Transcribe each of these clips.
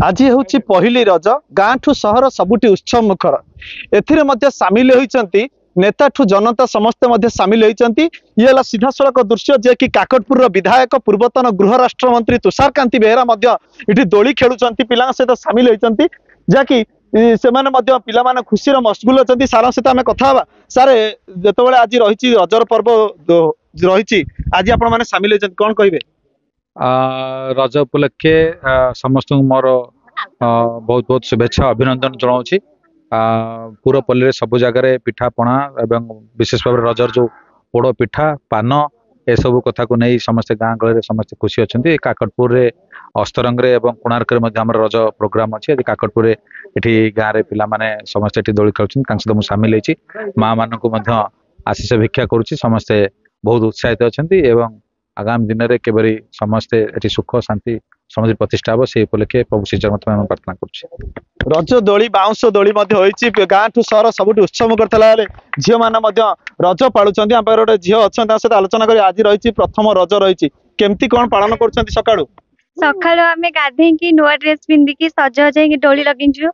आज हूँ पहली रज गाँ ठू सहर सबुठी उत्सव मुखर एथिरे मध्य सामिल होती नेता ठू जनता समस्ते सामिल होती ये सीधा सड़क दृश्य जे कि काकटपुर विधायक पूर्वतन गृह राष्ट्र मंत्री तुषार कांति बेहेरा इटी दोली खेलुंट पिला सहित सामिल होती जहाँकि से पिला खुशी मशगुल अच्छा सार सहित आम कथा सारे जो आज रही रजर पर्व रही आज आपण मैंने सामिल होती कौन कहे रज उपलक्षे समस्त मोर बहुत बहुत शुभेच्छा अभिनंदन जनाऊँगी पुरपल्ली सबु जगार पिठा पणा एवं विशेष भाव रजर जो पोड़ पिठा पान ए सब कथा को नहीं समस्ते गाँ गहली समस्ते खुशी अच्छा काकटपुर अस्तरंग कोणार्क रज प्रोग्राम अच्छे काकटपुर ये गाँव में पिला माने समस्ते ये दोली खेलुं सहित मुझे सामिल होती माँ मानक आशीष भिक्षा करुच्ची समस्ते बहुत उत्साहित अच्छा आगामी दिन में केवरी समस्ते ये सुख शांति समझ प्रतिष्ठा हे से उपलक्षे प्रभु श्री जगन्नाथ प्रार्थना कर रज दोली बाउंश दोली गाँ ठू सहर सब उत्सव करता झील मैंने रज पालुंट गोटे झील अच्छा सहित आलोचना कर आज रही प्रथम रज रही केमती कौन पालन कर सका सकाळु आमे गाधेकी नुआ ड्रेस पिंधिकी सज होई डोली लगिंचु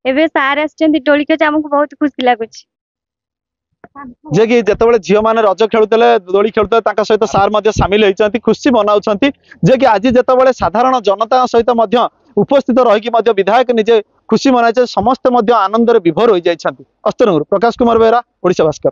एबे सार आछन डोली के हमको बहुत खुशी लागुच जे कि जेतेबेले झील मैंने रज खेलुते दोली खेलुते सहित सार सामिल होती खुशी मनाउं जे कि आज जेतेबेले साधारण जनता सहित उपस्थित रही विधायक निजे खुशी मनाई समस्ते आनंद विभोर हो जाती। अस्तरंगुर प्रकाश कुमार बेहरा, ओडिशा भास्कर।